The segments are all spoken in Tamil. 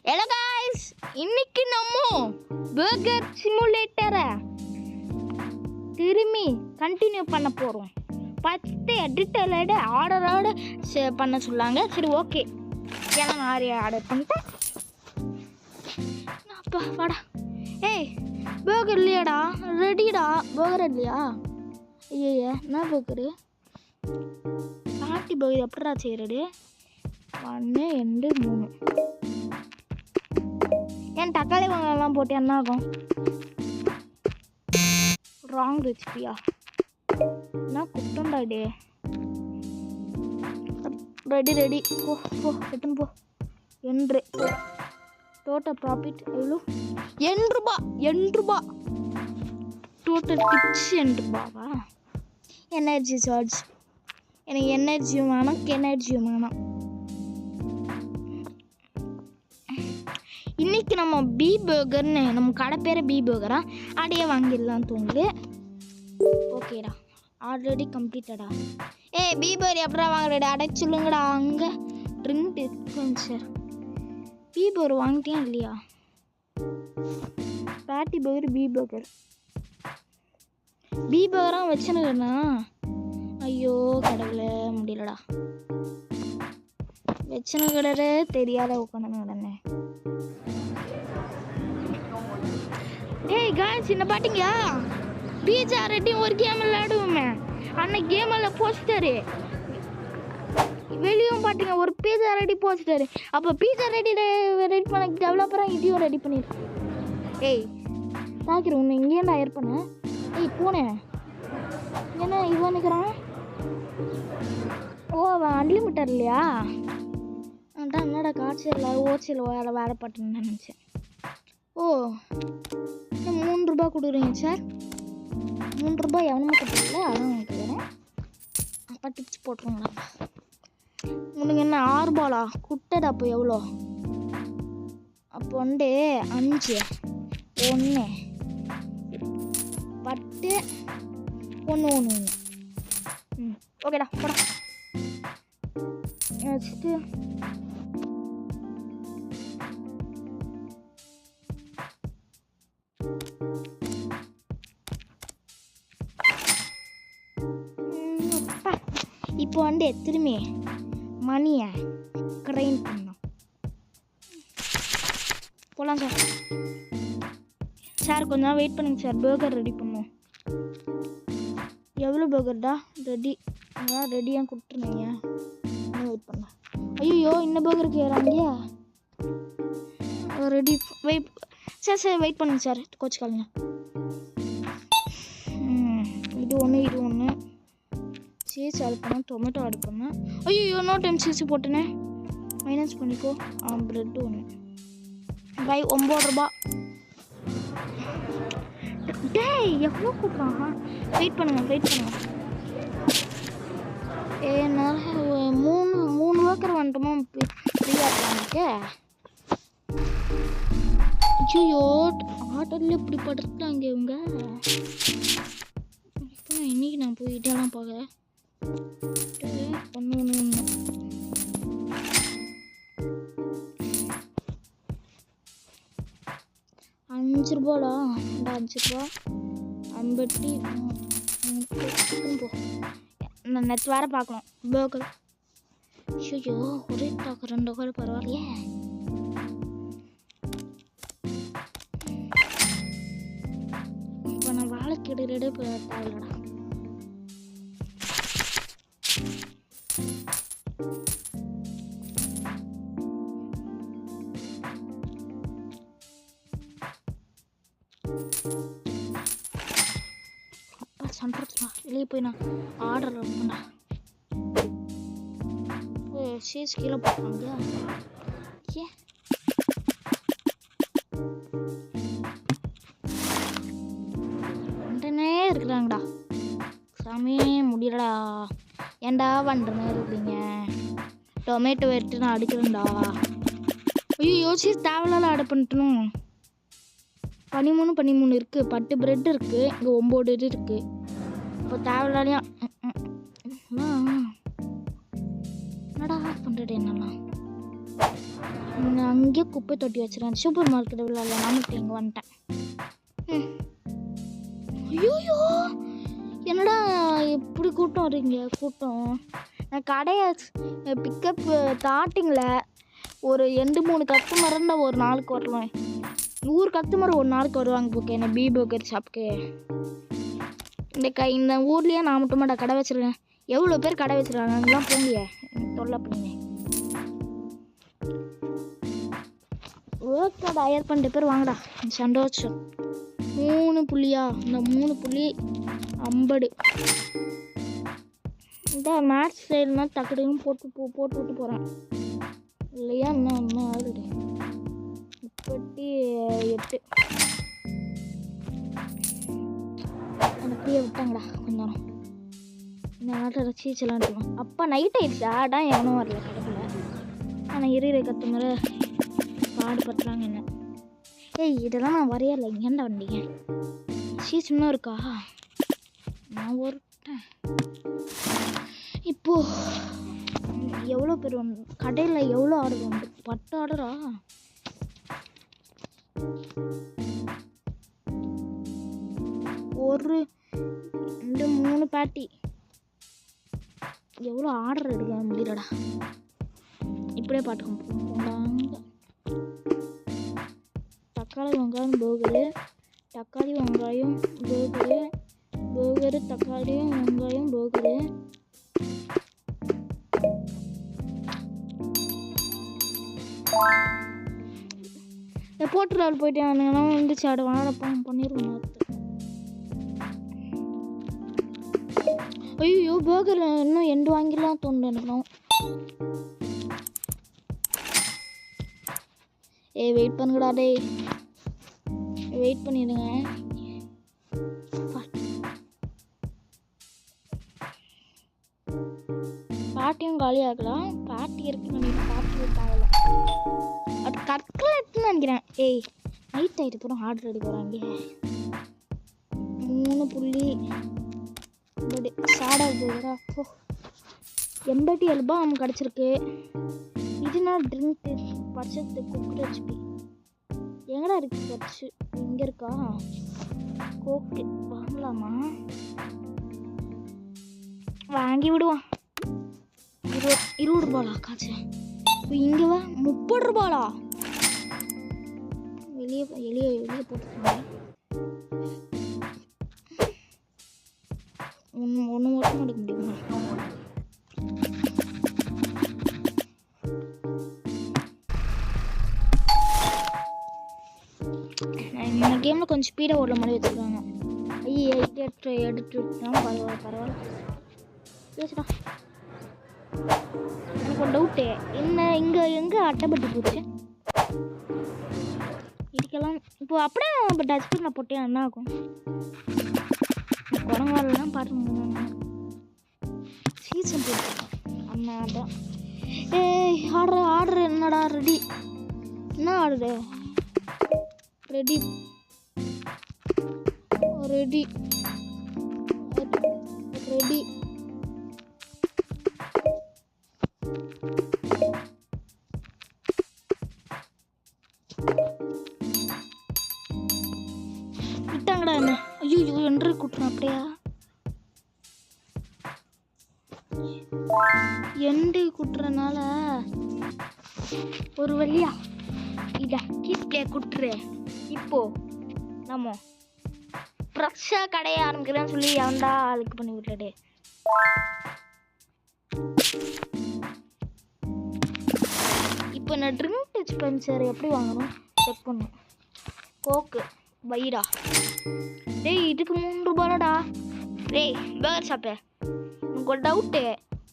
ஹலோ गाइस, இன்னைக்கு நம்ம பர்கர் சிமுலேட்டரை திரும்பி கண்டினியூ பண்ண போகிறோம். ஃபஸ்ட்டு எடிட்டரோட ஆர்டரோடு பண்ண சொல்லாங்க. சரி ஓகே, ஏன்னா நான் ஆர்டர் பண்ணிட்டேன். அப்பா வாடா. ஏய் பர்கர் இல்லையாடா? ரெடிடா. பர்கர் இல்லையா? ஐயா என்ன பர்கரு? பாட்டி பர்கர் எப்படா செய்கிறது? 1 2 3 ஏன் தக்காளி வெங்காயம்லாம் போட்டு என்ன ஆகும்? ராங் ரெசிபியா? என்ன குட்டண்டா டே. ரெடி போ போ எட்டுன்னு போ. என்று டோட்டல் ப்ராஃபிட் எவ்வளோ? ரூபா. டோட்டல் டிப்ஸ் ரூபாவா? Energy charge. எனக்கு எனர்ஜியும் வேணாம். இன்றைக்கி நம்ம பீ பர்கர்னு நம்ம கடை பேர் பீ பர்கரா அடையே வாங்கிடலாம் தோணுது. ஓகேடா, ஆல்ரெடி கம்ப்ளீட்டடா. பீ பர்கர் எப்படா வாங்குறடா? அடை சொல்லுங்கடா. அங்கே ட்ரிங்க் இருக்குங்க சார். பீ பர்கர் வாங்கிட்டியா இல்லையா? பேட்டி பர்கர் பீ பர்கராக வச்சுனுங்கண்ணா. ஐயோ கடவுளே, முடியலடா. வச்சுன கடை தெரியாத உட்காந்து உடனே. காய்ஸ் என்ன பாட்டிங்க? பீஸா ரெடி ஒரு கேம் விளையாடுவோமே, அன்னைக்கு கேமில் போஸ்டரு வெளியும் பாட்டிங்க. ஒரு பீஸா ரெடி போஸ்டரு. அப்போ பீஸா ரெடி பண்ண டெவலப்பராக இதையும் ரெடி பண்ணிடு. தாக்கிறேன் உன்னை இங்கேயே ஹயர் பண்ணேன். போனேன் என்ன இவன் நிற்கிறான்? ஓ அவன் அன்லிமிட்டட் இல்லையா? அதான் என்னடா காட்சி எல்லாரும் ஓச்சியில் வேலை பாட்டுன்னு நினச்சேன். ஓ 3 ரூபா கொடுக்குறீங்க சார். 3 ரூபா எவனுமே கொடுத்துருல, அதான் உங்களுக்கு வேறேன். அப்பா டிப்ஸ் போட்டுருங்களா? உனக்கு என்ன 6 ரூபாலா? குட்டடா அப்போ எவ்வளோ? அப்போ 5 1 10 1 ஓகேடா போடா வச்சுட்டு இப்போ திரும்பி மணியை கிரைண்ட் பண்ணோம். போகலாம் சார் கொஞ்சம் வெயிட் பண்ணுங்க சார். பர்கர் ரெடி பண்ணுவோம். எவ்வளோ பர்கர்டா? ரெடியாக கொடுத்துருந்தீங்க. இன்னும் வெயிட் பண்ண. ஐயோ இன்னும் பர்கருக்கு ஏறாங்க. ரெடி வெயிட் சார் வெயிட் பண்ணுங்க சார். கோச்சுக்காலுங்க. இது ஒன்று சீஸ் ஆட் பண்ணேன், டொமேட்டோ ஆட் பண்ணேன். ஐயோ நோ டைம் சீஸ் போட்டேனே. மைனஸ் பண்ணிக்கோ. ப்ரெட்டு 1 பை 9 ரூபா. எவ்வளோ கூப்பிட்றாங்க? வெயிட் பண்ணுங்க. என்னால் 3 வாக்கர் வந்துட்டோமா ஃப்ரீயாக இருக்கலாம்க்கு. ஐயோ ஆட்டோவில் இப்படி படுத்துட்டாங்க இவங்க. இப்போ இன்னைக்கு நான் போயிட்டேலாம் பார்க்குறேன். 1 5 ரூபாடா. 5 ரூபா 50 போ. நான் நெட் வேறு பார்க்கணும். பர்கர் ஐயோ ஒரே டாக்கு 2 கூட பரவாயில்லையே. இப்போ நான் வாழைக்கீடு ரெடி தேவையில்லடா. அப்பா சம்பளத்துமா வெளியே போய் நான் ஆர்டர் பண்ணா. சீஸ் கீழே போட்டாங்க. உடனே இருக்கிறாங்கடா. சாமி முடியலடா. ஏன்டா பண்ணுறனே இருக்கீங்க? டொமேட்டோ எடுத்து நான் அடிக்கிறேன்டா. ஐயோ சீஸ் தேவையில்ல ஆர்டர் பண்ணிட்டணும். 13 இருக்குது. 10 பிரெட் இருக்குது. இங்கே 9 இது இருக்குது. இப்போ தேவையில்லையா? என்னடா பண்ணுறது? என்னெல்லாம் அங்கேயே குப்பை தொட்டி வச்சுருக்கேன். சூப்பர் மார்க்கெட் விழால நாமட்டு இங்கே வந்துட்டேன். ஐயோ என்னடா இப்படி கூட்டம் வரீங்க கூட்டம். நான் கடையை பிக்கப் ஸ்டார்டிங்கில் ஒரு 2-3 கஸ்டமர் இருந்தால் ஒரு நாளுக்கு வருவேன். 100 கஸ்டமர் ஒரு நாளுக்கு வருவாங்க போக்க என்ன பி பர்கர் ஷாப்புக்கு. இந்த ஊர்லேயே நான் மட்டுமாடா கடை வச்சுருக்கேன். எவ்வளோ பேர் கடை வச்சுருக்காங்க அங்கெல்லாம் போங்க தொல்லை பண்ணிங்க. ஒர்க் கார்டு ஹையர் பண்ணிட்டு பேர் வாங்கடா சந்தோஷம். 3 புள்ளியா? இந்த 3 புள்ளி 50. இந்த மேட்ச் சைடுனா டக்குடையும் போட்டு விட்டு போகிறேன் இல்லையா? இன்னும் ஆகுது 38. அந்த ஃப்ரீயை விட்டாங்கடா கொஞ்ச நேரம். இந்த நாட்டை ரசிச்செல்லாம் இருக்கும். அப்போ நைட் ஆயிடுச்சா? அதான் எவனும் வரல கடைக்குள்ள. ஆனால் இருக்கிற கத்துமரை பாடுபட்டுறாங்க என்ன. ஏய் இதெல்லாம் நான் வரையலை. ஏன்டா வந்தீங்க? சீசனும் இருக்கா? நான் ஒருட்டேன். இப்போ எவ்வளோ பேர் வந்து கடையில் எவ்வளோ ஆர்டர் வந்து 10 ஆர்டரா? ஒரு 2-3 பேட்டி எவ்வளோ ஆர்டர் எடுக்க முடியலடா. இப்படியே பாட்டுக்கோங்க. தக்காளி வெங்காயம் பர்கரு, தக்காளி வெங்காயம் பர்கரு, பர்கரு தக்காளியும் வெங்காயம் பர்கரு. போட்டு லெவல் போயிட்டேன். வந்துச்சு ஆடு வாழப்பம் பண்ணிடுவோம். ஐயோ பர்கர் இன்னும் எண்டு வாங்கிடலாம் தோணுது எனக்குலாம். வெயிட் பண்ணுங்கடா டே, வெயிட் பண்ணிடுங்க. பாட்டியும் காலியாகலாம். பாட்டி இருக்குன்னு பாட்டி இருக்காங்கல்ல அது கற்களை எடுத்துன்னு நினைக்கிறேன். நைட் ஆகிட்டு போகிறோம். ஆர்டர் எடுக்க போகிறாங்க. 3 புள்ளி சாடா போகிறா. 87 ரூபாய் நமக்கு கிடச்சிருக்கு. இதுனா ட்ரிங்க்கு பச்சத்து குக்கர் ஹெச்பி எங்கடா இருக்கு? பச்சு இங்கே இருக்கா? கோக்கு வாங்கலாமா? வாங்கி விடுவான். 20 ரூபாயா காய்ச்சி? இங்கே வா 30 ரூபாயா? வெளியே போட்டுருக்காங்க. ஒன்று மட்டும் எடுக்க முடியுமா? இந்த கேமில் கொஞ்சம் ஸ்பீடாக ஓடுற மாதிரி வச்சுருக்காங்க. எடுத்துட்டா பரவாயில்ல. பேசுடா. எனக்கு ஒரு டவுட்டு. இங்கே எங்கே அட்டைப்பட்டி போச்சு? இதுக்கெல்லாம் இப்போ அப்படியே இப்போ டஸ்ட்பினில் போட்டேன் என்ன ஆகும்? குரங்காலெலாம் பாருங்க. சீசன் போட்டுருக்கேன் அண்ணா தான். ஆர்டர் என்னடா? ரெடி. என்ன ஆர்டரு? ரெடி விட்டாங்கடா என்ன? ஐயோ என்று கூட்டுறேன். அப்படியா எண்டு கூட்டுறனால ஒரு வழியா இத கீழே கூட்டுரு. இப்போ நம்ம ஃப்ரெஷ்ஷாக கடையை ஆரம்பிக்கிறேன்னு சொல்லி அவன்டா ஆளுக்கு பண்ணி விட்டுடு. இப்போ நான் ட்ரிங்க் டிஸ்பென்சர் எப்படி வாங்கணும் செக் பண்ணும். கோக்கு வைடா. இதுக்கு 3 ரூபாடா. பர்கர் ஷாப்பு உனக்கு ஒரு டவுட்டு.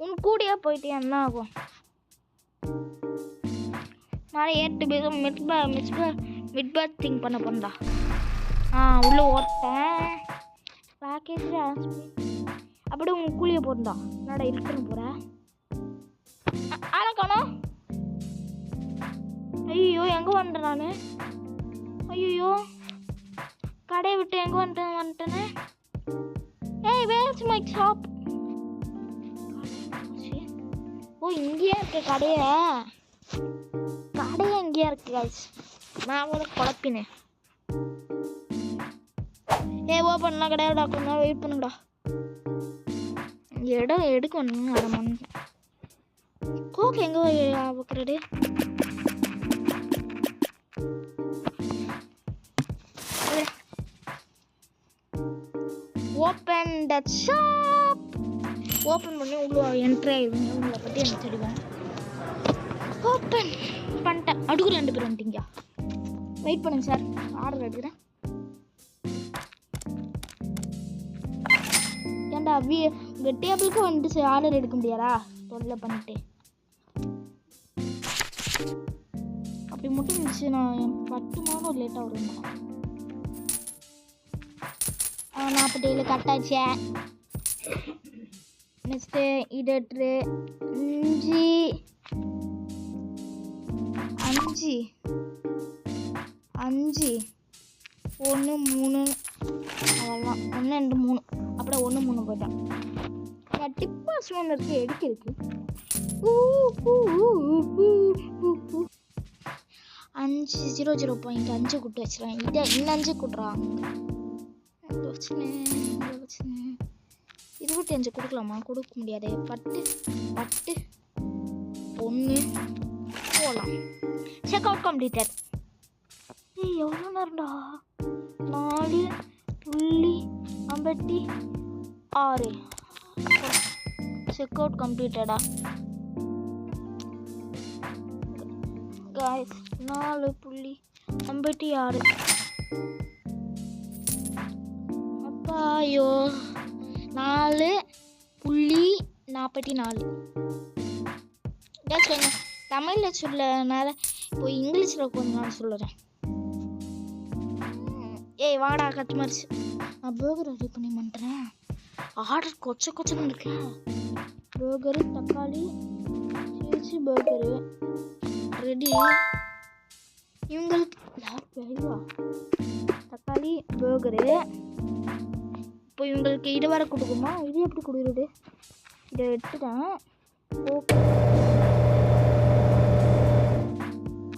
உன் கூடயே போயிட்டு என்ன ஆகும்? நான் மிட் பேக் திங்க் பண்ண போண்டா. உள்ளே ஓட்டேன் பேக்கேஜ் அப்படியே உன் கூலியை போட்டா. என்னடா இருக்குன்னு போகிற ஆளக்கானோ? ஐயோ எங்கே வந்துட்டேன் நான்? ஐயோ கடையை விட்டு எங்கே வந்துட்டேனே. Where's my shop? ஓ இங்கேயே இருக்க கடையை இங்கேயா இருக்கு guys. நான் கூட குழப்பினேன். ஓப்பன்லாம் கிடையாதுடா, கொஞ்சம் வெயிட் பண்ணுங்கடா. இடம் எடுக்கணும். அடமன் கோக் எங்கே வைக்கிறது? Open the shop. ஓப்பன் பண்ணி உள்ள என்ட்ரி ஆயிடுவீங்க. உங்களை பற்றி எனக்கு தெரியும். ஓப்பன் பண்ணிட்டேன். அடுக்கு 2 பேர் வந்துட்டீங்க. வெயிட் பண்ணுங்க சார், ஆர்டர் எடுக்கிறேன். ஏன்டா உங்கள் டேபிளுக்கு வந்துட்டு ஆர்டர் எடுக்க முடியாதா? தொல்லை பண்ணிட்டு அப்படி மட்டும் இருந்துச்சு. நான் 10 மாதம் லேட்டாக வருவேன். 47 கட்டாச்சே. நெக்ஸ்ட்டு இது 5 1 3 அதெல்லாம் 1 2 3 அப்புறம் 1 3 போயிட்டான். நான் டிப்பாஸ் ஒன்று இருக்கு எடுக்கிறதுக்கு. 5 குட்டு வச்சுருவேன். இதை இன்னும் 5 குட்டுறான். 25 கொடுக்கலாமா? கொடுக்க முடியாது. 10 1 போகலாம். Check out completed. எவ்வளோ நேரம்டா? 4.56 செக் அவுட் கம்ப்ளீட்டடா guys. 4.56 அப்பா. ஐயோ 4.44 கொஞ்சம் தமிழில் சொல்லனால இப்போ இங்கிலீஷில் கொஞ்சம் நான் சொல்லுறேன். வாடா கஸ்டமர்ஸ், நான் பர்கர் ரெடி பண்ணி பண்ணுறேன். ஆர்டர் கொச்சன்னு இருக்கு. பர்கரு, தக்காளி சீஸு பர்கரு ரெடி. இவங்களுக்கு தக்காளி பர்கரு. இப்போ இவங்களுக்கு இது வர கொடுக்குமா? இது எப்படி கொடுக்குறது? இதை எடுத்துட்டேன். ஓகே,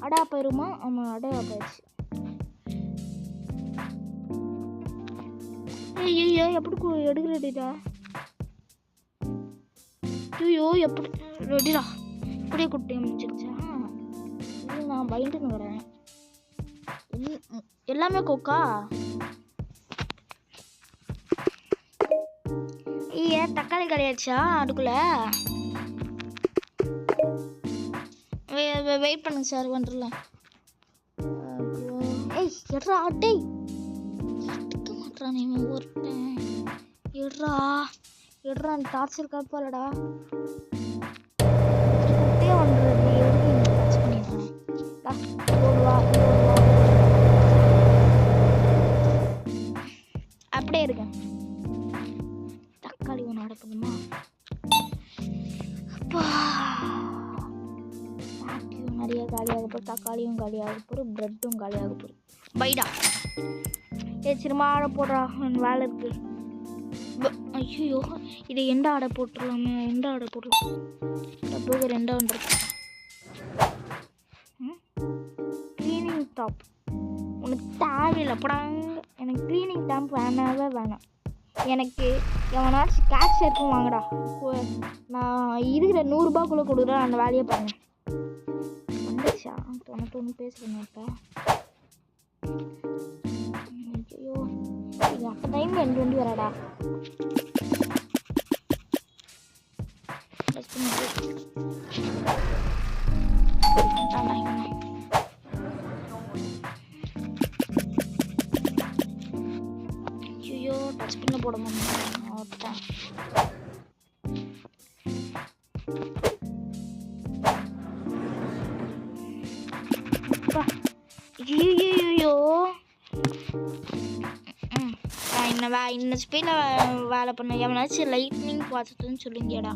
அடா போயிருமா? ஆமாம், அடா போயிடுச்சு. ஐயோ எப்படி எடுக்கிறடா? ஐயோ எப்படி ரெடிடா? இப்படியே குட்டி முடிச்சிருச்சா? நான் பயந்துன்னு வரேன். எல்லாமே கோக்கா? தக்காளி கிடையாச்சா அதுக்குள்ள? வெயிட் பண்ணுங்க சார், வந்துடலாம். எட்ரா டேய், எடுக்க மாட்டான் இவன் ஒருத்தன். எட்ரா டார்ச்சர் காப்பாலடா. குட்டே வந்துடுறது எதுக்கு இங்கே டச் பண்ணிடுறேன். அப்படியே இருக்கேன். தக்காளி ஒன்று அடக்கணுமா? நிறைய காலியாக போகுது. தக்காளியும் காலியாக போகுது, ப்ரெட்டும் காலியாக போகுது. பைடா சரிமா ஆடை போடுறா, வேலை இருக்கு. ஐயோ இதை எந்த ஆடை போட்டுடலாமே? எந்த ஆடை போடலாம்? போக 2 வந்துருக்கு. க்ளீனிங் டாப் உனக்கு தேவையில்லை படாங்க. எனக்கு க்ளீனிங் டாப் வேணாவே வேணாம். எனக்கு எவனாச்சும் கேஷ் இருக்கும் வாங்கடா. நான் இருக்கிற 100 ரூபாய்க்குள்ளே கொடுக்குறேன். அந்த வேலையை பாருங்க. வந்துச்சா? தொண்ணூத்தொன்று பேசுகிறேன் இப்போ. ஐயோ இது அப்போ டைம் 2 வண்டி வராடா. ஐயோ டச் பண்ண போட முடியும். ஐயோ இன்னும் ஸ்பீடில் வேலை பண்ண. எவனாச்சும் லைட்னிங் பார்த்துட்டுன்னு சொல்லுங்கடா.